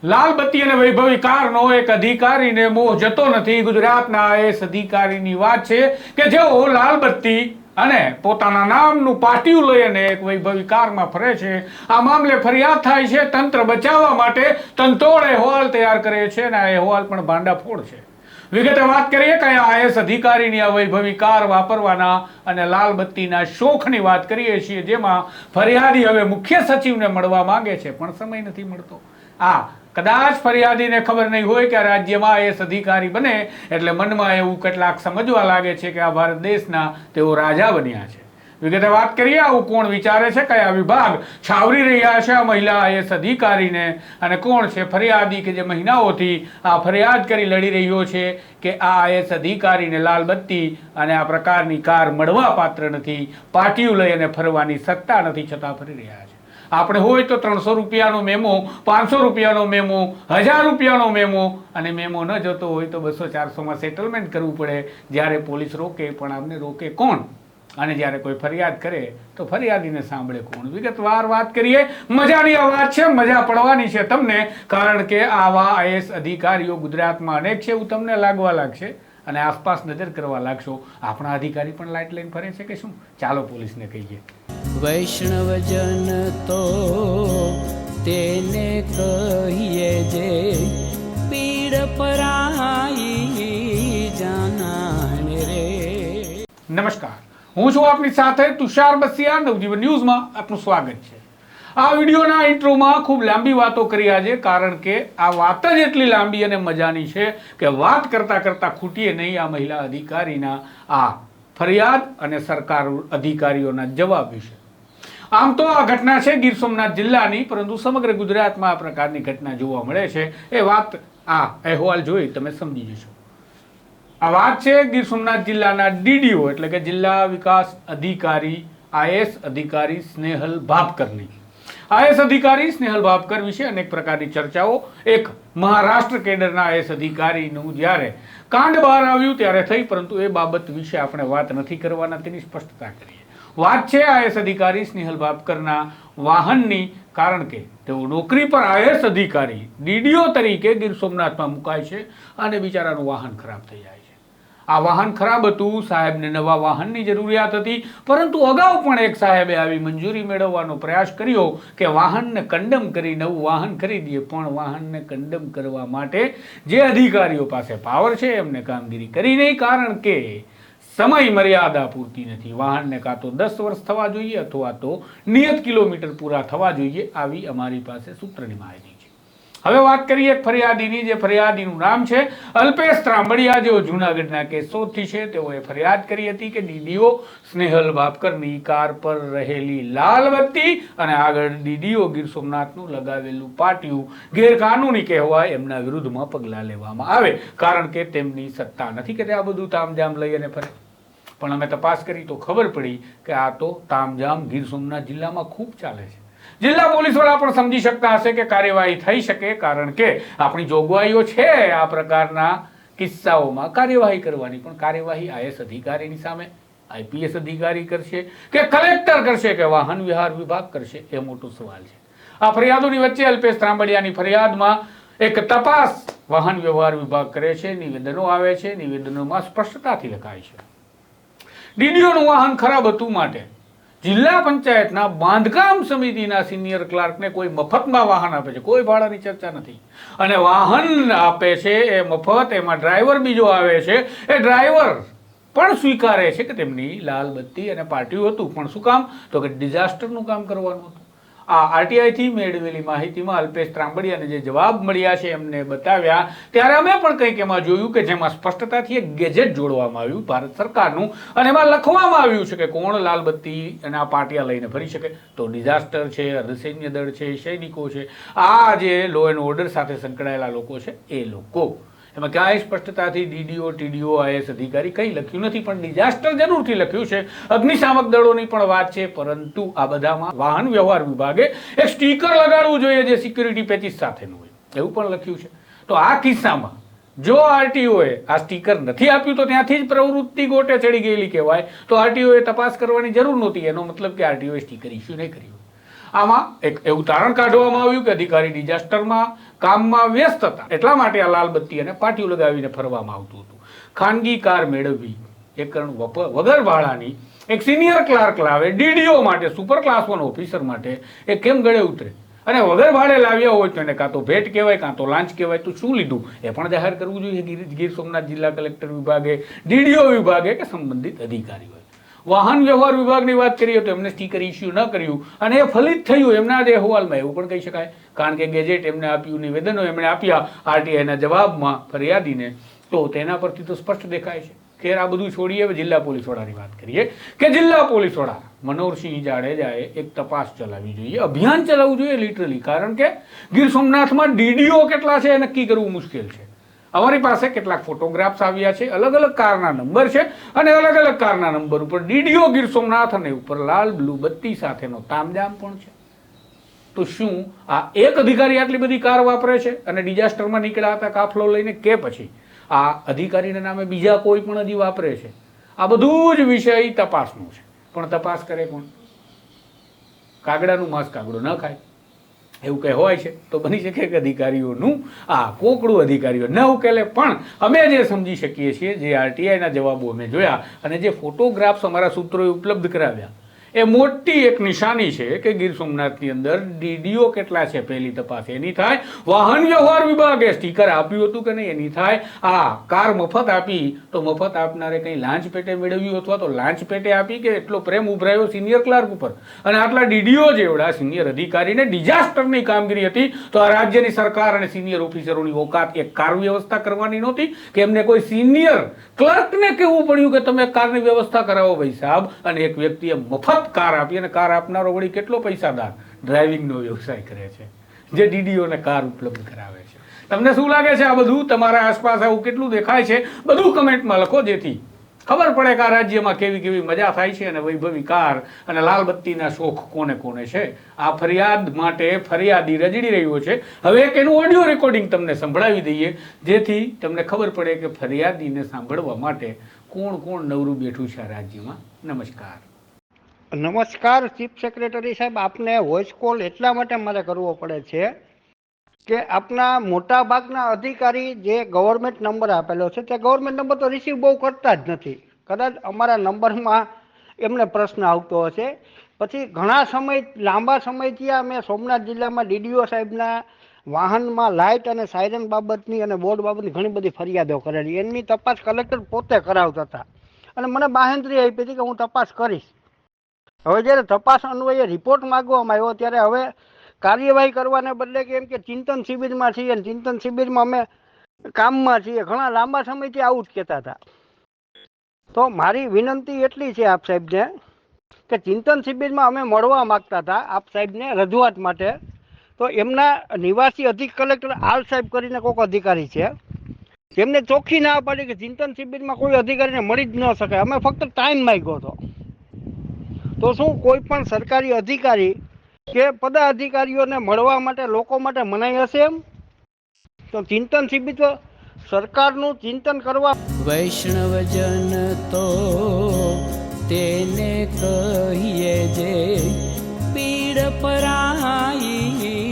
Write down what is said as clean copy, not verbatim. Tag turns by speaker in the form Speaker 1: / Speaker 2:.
Speaker 1: લાલ બત્તી અને વૈભવી કારનો એક અધિકારીને મોહ જતો નથી. ગુજરાતના આઈએએસ અધિકારીની વાત છે કે જેઓ લાલ બત્તી અને પોતાના નામનું પાટિયું લઈને એક વૈભવી કારમાં ફરે છે. આ મામલે ફરિયાદ થાય છે. તંત્ર બચાવવા માટે તંતોડ અહેવાલ તૈયાર કરે છે અને આ અહેવાલ પણ ભાંડાફોડ છે. વિગતે વાત કરીએ કે આઈએએસ અધિકારીની આ વૈભવી કાર વાપરવાના અને લાલ બત્તીના શોખની વાત કરીએ છીએ, જેમાં ફરિયાદી હવે મુખ્ય સચિવને મળવા માંગે છે પણ સમય નથી મળતો. કદાચ ફરિયાદીને ખબર નહીં હોય કે રાજ્યમાં આઈએએસ અધિકારી બને એટલે મનમાં એવું કેટલાક સમજવા લાગે છે કે આ ભારત દેશના તેઓ રાજા બન્યા છે. વિગતે વાત કરીએ આવું કોણ વિચારે છે, કયા વિભાગ છાવરી રહ્યા છે આ મહિલા આઈએએસ અધિકારીને, અને કોણ છે ફરિયાદી કે જે મહિનાઓથી આ ફરિયાદ કરી લડી રહ્યો છે કે આ આઈએએસ અધિકારીને લાલ બત્તી અને આ પ્રકારની કાર મળવા પાત્ર નથી, પાટિયું લઈ અને ફરવાની સત્તા નથી, છતાં ફરી રહ્યા છે. આપણે હોય તો 300 રૂપિયાનો મેમો, 500 રૂપિયાનો મેમો, 1000 રૂપિયાનો મેમો, અને મેમો ન જતો હોય તો 200-400માં સેટલમેન્ટ કરવું પડે. જ્યારે પોલીસ રોકે પણ આમને રોકે કોણ, અને જ્યારે કોઈ ફરિયાદ કરે તો ફરિયાદીને સાંભળે કોણ? વિગતવાર વાત કરીએ. મજાની આ વાત છે, મજા પડવાની છે તમને, કારણ કે આવા આઈએએસ અધિકારીઓ ગુજરાતમાં અનેક છે એવું તમને લાગવા લાગશે અને આસપાસ નજર કરવા લાગશો. આપણા અધિકારી પણ લાઇટ લઈને ફરે છે કે શું? ચાલો પોલીસને કહીએ.
Speaker 2: વૈષ્ણવજન તો તેને કહીએ જે પીડ પરાઈ જાનાને રે.
Speaker 1: નમસ્કાર, હું છું આપની સાથે તુષાર બસિયા. નવજીવન ન્યૂઝમાં આપનું સ્વાગત છે. આ વિડીયોના ઇન્ટ્રોમાં ખૂબ લાંબી વાતો કરી આજે, કારણ કે આ વાત જ એટલી લાંબી અને મજાની છે કે વાત કરતા કરતા ખૂટીએ નહીં આ મહિલા અધિકારીના આ ફરિયાદ અને સરકાર અધિકારીઓના જવાબ વિશે. આમ તો આ ઘટના છે ગીર સોમનાથ જિલ્લાની, પરંતુ સમગ્ર ગુજરાતમાં આ પ્રકારની ઘટના જોવા મળે છે. એ વાત આ અહેવાલ જોઈ તમે સમજી જશો. આ વાત છે ગીર સોમનાથ જિલ્લાના ડીડીઓ એટલે કે જિલ્લા વિકાસ અધિકારી આઈએએસ અધિકારી સ્નેહલ ભાપકરની. આઈએએસ અધિકારી સ્નેહલ ભાપકર વિશે અનેક પ્રકારની ચર્ચાઓ એક મહારાષ્ટ્ર કેડરના આઈએએસ અધિકારીનું જ્યારે કાંડ બહાર આવ્યું ત્યારે થઈ, પરંતુ એ બાબત વિશે આપણે વાત નથી કરવાના, તેની સ્પષ્ટતા કરીએ. વાત છે આઈએએસ અધિકારી સ્નેહલ ભાપકરના વાહનની, કારણ કે તેઓ નોકરી પર આઈએએસ અધિકારી ડીડીઓ તરીકે ગીર સોમનાથમાં મુકાય છે અને બિચારાનું વાહન ખરાબ થઈ જાય છે. આ વાહન ખરાબ હતું, સાહેબને નવા વાહનની જરૂરિયાત હતી, પરંતુ અગાઉ પણ એક સાહેબે આવી મંજૂરી મેળવવાનો પ્રયાસ કર્યો કે વાહનને કન્ડમ કરી નવું વાહન ખરીદીએ, પણ વાહનને કન્ડમ કરવા માટે જે અધિકારીઓ પાસે પાવર છે એમને કામગીરી કરી નહીં, કારણ કે સમય મર્યાદા પૂરતી નથી. વાહનને કાં તો 10 વર્ષ થવા જોઈએ અથવા તો નિયત કિલોમીટર પૂરા થવા જોઈએ, આવી અમારી પાસે સૂત્રની માહિતી છે. હવે વાત કરીએ એક ફરિયાદીની, જે ફરિયાદીનું નામ છે અલ્પેશ ત્રાંબડિયા, જેઓ જૂનાગઢના કેશોદથી છે. તેઓએ ફરિયાદ કરી હતી કે ડીડીઓ સ્નેહલ ભાપકરની કાર પર રહેલી લાલ બત્તી અને આગળ ડીડીઓ ગીર સોમનાથનું લગાવેલું પાટિયું ગેરકાનૂની કહેવાય, એમના વિરુદ્ધમાં પગલાં લેવામાં આવે, કારણ કે તેમની સત્તા નથી કે તે આ બધું તામઝામ લઈ અને ફરે. પણ અમે તપાસ કરી તો ખબર પડી કે આ તો તામઝામ ગીર સોમનાથ જિલ્લામાં ખૂબ ચાલે છે. જિલ્લા પોલીસ વડા પણ સમજી શકતા હશે કે કાર્યવાહી થઈ શકે, કારણ કે આપણી જોગવાઈઓ છે આ પ્રકારના કિસ્સાઓમાં કાર્યવાહી કરવાની, પણ કાર્યવાહી આઈએએસ અધિકારીની સામે આઈપીએસ અધિકારી કરશે કે કલેક્ટર કરશે કે વાહન વ્યવહાર વિભાગ કરશે, એ મોટો સવાલ છે. આ ફરિયાદોની વચ્ચે અલ્પેશ ત્રાંબડિયાની ફરિયાદમાં એક તપાસ વાહન વ્યવહાર વિભાગ કરે છે, નિવેદનો આવે છે, નિવેદનોમાં સ્પષ્ટતાથી લખાય છે ડીડીઓનું વાહન ખરાબ હતું માટે જિલ્લા પંચાયતના બાંધકામ સમિતિના સિનિયર ક્લાર્કને કોઈ મફતમાં વાહન આપે છે, કોઈ ભાડાની ચર્ચા નથી, અને વાહન આપે છે એ મફત, એમાં ડ્રાઈવર બીજો આવે છે, એ ડ્રાઈવર પણ સ્વીકારે છે કે તેમની લાલ બત્તી અને પાટિયું હતું, પણ શું કામ? તો કે ડિઝાસ્ટરનું કામ કરવાનું હતું. આ આરટીઆઈથી મેળવેલી માહિતીમાં અલ્પેશ ત્રાંબડિયાને જે જવાબ મળ્યા છે એમને બતાવ્યા, ત્યારે અમે પણ કંઈક એમાં જોયું કે જેમાં સ્પષ્ટતાથી એક ગેજેટ જોડવામાં આવ્યું ભારત સરકારનું, અને એમાં લખવામાં આવ્યું છે કે કોણ લાલ બત્તી અને આ પાટિયા લઈને ફરી શકે. તો ડિઝાસ્ટર છે, અર્ધસૈન્ય દળ છે, સૈનિકો છે, આ જે લો એન્ડ ઓર્ડર સાથે સંકળાયેલા લોકો છે એ લોકો. એમાં ક્યાંય સ્પષ્ટતાથી ડીડીઓ ટીડીઓ આઈએએસ અધિકારી કંઈ લખ્યું નથી, પણ ડિઝાસ્ટર જરૂરથી લખ્યું છે. અગ્નિશામક દળોની પણ વાત છે, પરંતુ આ બધામાં વાહન વ્યવહાર વિભાગે એક સ્ટીકર લગાડવું જોઈએ જે સિક્યુરિટી પેચીસ સાથેનું હોય, એવું પણ લખ્યું છે. તો આ કિસ્સામાં જો આરટીઓએ આ સ્ટીકર નથી આપ્યું તો ત્યાંથી જ પ્રવૃત્તિ ગોટે ચડી ગયેલી કહેવાય, તો આરટીઓએ તપાસ કરવાની જરૂર નહોતી. એનો મતલબ કે આરટીઓએ સ્ટીકર ઇસ્યુ નહીં કર્યું. આમાં એક એવું તારણ કાઢવામાં આવ્યું કે અધિકારી ડિઝાસ્ટરમાં કામમાં વ્યસ્ત હતા, એટલા માટે આ લાલ બત્તી અને પાટિયું લગાવીને ફરવામાં આવતું હતું. ખાનગી કાર મેળવવી એ કારણ વગર ભાડાની એક સિનિયર ક્લાર્ક લાવે ડીડીઓ માટે, સુપર ક્લાસ 1 ઓફિસર માટે એ કેમ ગળે ઉતરે? અને વગર ભાડે લાવ્યા હોય તો એને કાં તો ભેટ કહેવાય કાં તો લાંચ કહેવાય. તો શું લીધું એ પણ જાહેર કરવું જોઈએ ગીર સોમનાથ જિલ્લા કલેક્ટર વિભાગે, ડીડીઓ વિભાગે કે સંબંધિત અધિકારીઓએ. વાહન વ્યવહાર વિભાગની વાત કરીએ તો એમને સ્ટીકર ઇસ્યુ ન કર્યું અને એ ફલિત થયું એમના જ અહેવાલમાં, એવું પણ કહી શકાય. કારણ કે ગેજેટ એમને આપ્યું, નિવેદનો એમણે આપ્યા આરટીઆઈના જવાબમાં ફરિયાદીને, તો તેના પરથી તો સ્પષ્ટ દેખાય છે. ખેર આ બધું છોડીએ, હવે જિલ્લા પોલીસ વડાની વાત કરીએ કે જિલ્લા પોલીસ વડા મનોહરસિંહ જાડેજાએ એક તપાસ ચલાવવી જોઈએ, અભિયાન ચલાવવું જોઈએ લિટરલી. કારણ કે ગીર સોમનાથમાં ડીડીઓ કેટલા છે એ નક્કી કરવું મુશ્કેલ છે. અમારી પાસે કેટલાક ફોટોગ્રાફ્સ આવ્યા છે, અલગ અલગ કારના નંબર છે અને અલગ અલગ કારના નંબર ઉપર ડીડીઓ ગીર સોમનાથ અને ઉપર લાલ બ્લુ બત્તી સાથેનો તામજામ પણ છે. તો શું આ એક અધિકારી આટલી બધી કાર વાપરે છે અને ડિઝાસ્ટરમાં નીકળ્યા હતા કાફલો લઈને, કે પછી આ અધિકારીના નામે બીજા કોઈ પણ હજી વાપરે છે? આ બધું જ વિષય તપાસનું છે. પણ તપાસ કરે કોણ? કાગડાનું માંસ કાગડો ન ખાય એવું કહેવાય છે. તો બની શકે કે અધિકારીઓનું આ કોકડું અધિકારીઓ ન ઉકેલે, પણ અમે જે સમજી શકીએ છીએ, જે આરટીઆઈના જવાબો અમે જોયા અને જે ફોટોગ્રાફ્સ અમારા સૂત્રોએ ઉપલબ્ધ કરાવ્યા, એ મોટી એક નિશાની છે કે ગીર સોમનાથની અંદર ડીડીઓ કેટલા છે પહેલી તપાસ એની થાય. વાહન વ્યવહાર વિભાગે સ્ટીકર આપ્યું હતું કે નહીં એની થાય. આ કાર મફત આપી તો મફત આપનારે કંઈ લાંચ પેટે મેળવ્યું અથવા તો લાંચ પેટે આપી કે એટલો પ્રેમ ઉભરાયો સિનિયર ક્લાર્ક ઉપર? અને આટલા ડીડીઓ જેવડા સિનિયર અધિકારીને ડિઝાસ્ટરની કામગીરી હતી તો આ રાજ્યની સરકાર અને સિનિયર ઓફિસરોની ઓકાત એક કાર વ્યવસ્થા કરવાની નહોતી કે એમને કોઈ સિનિયર ક્લર્કને કહેવું પડ્યું કે તમે કારની વ્યવસ્થા કરાવો ભાઈ સાહેબ? અને એક વ્યક્તિએ મફત કાર આપી અને કાર આપનારો વળી કેટલો પૈસાદાર ડ્રાઇવિંગનો વ્યવસાય કરે છે, જે ડીડીઓને કાર ઉપલબ્ધ કરાવે છે. તમને શું લાગે છે આ બધું તમારા આસપાસ આવું કેટલું દેખાય છે? બધું કમેન્ટમાં લખો, જેથી ખબર પડે કે આ રાજ્યમાં કેવી કેવી મજા થાય છે અને વૈભવી કાર અને લાલ બત્તીના શોખ કોને કોને છે. આ ફરિયાદ માટે ફરિયાદી રજડી રહ્યો છે. હવે એક એનું ઓડિયો રેકોર્ડિંગ તમને સંભળાવી દઈએ, જેથી તમને ખબર પડે કે ફરિયાદીને સાંભળવા માટે કોણ કોણ નવરું બેઠું છે આ રાજ્યમાં. નમસ્કાર.
Speaker 3: નમસ્કાર ચીફ સેક્રેટરી સાહેબ, આપને વોઇસ કોલ એટલા માટે મારે કરવો પડે છે કે આપના મોટા ભાગના અધિકારી જે ગવર્મેન્ટ નંબર આપેલો છે તે ગવર્મેન્ટ નંબર તો રિસીવ બહુ કરતા જ નથી. કદાચ અમારા નંબરમાં એમને પ્રશ્ન આવતો હશે. પછી ઘણા સમય, લાંબા સમયથી અમે સોમનાથ જિલ્લામાં ડીડીઓ સાહેબના વાહનમાં લાઇટ અને સાયરન બાબતની અને બોર્ડ બાબતની ઘણી બધી ફરિયાદો કરેલી. એમની તપાસ કલેક્ટર પોતે કરાવતા હતા અને મને બાહેંધરી આપી હતી કે હું તપાસ કરીશ. હવે જ્યારે તપાસ અન્વયે રિપોર્ટ માગવામાં આવ્યો ત્યારે હવે કાર્યવાહી કરવાને બદલે કે એમ કે ચિંતન શિબિરમાં છીએ અને ચિંતન શિબિરમાં અમે કામમાં છીએ, ઘણા લાંબા સમયથી આવું જ કહેતા હતા. તો મારી વિનંતી એટલી છે આપ સાહેબને કે ચિંતન શિબિરમાં અમે મળવા માગતા હતા આપ સાહેબને રજૂઆત માટે. તો એમના નિવાસી અધિક કલેક્ટર આર સાહેબ કરીને કોઈક અધિકારી છે, તેમને ચોખ્ખી ના પાડી કે ચિંતન શિબિરમાં કોઈ અધિકારીને મળી જ ન શકે. અમે ફક્ત ટાઈમ માંગ્યો હતો. તો શું કોઈ પણ સરકારી અધિકારી કે પદાધિકારીઓને મળવા માટે લોકો માટે મનાઈ હશે એમ? તો ચિંતન શિબિર તો સરકારનું ચિંતન કરવા.
Speaker 2: વૈષ્ણવજન તો તેને કહીએ જે પીડ પરાઈ.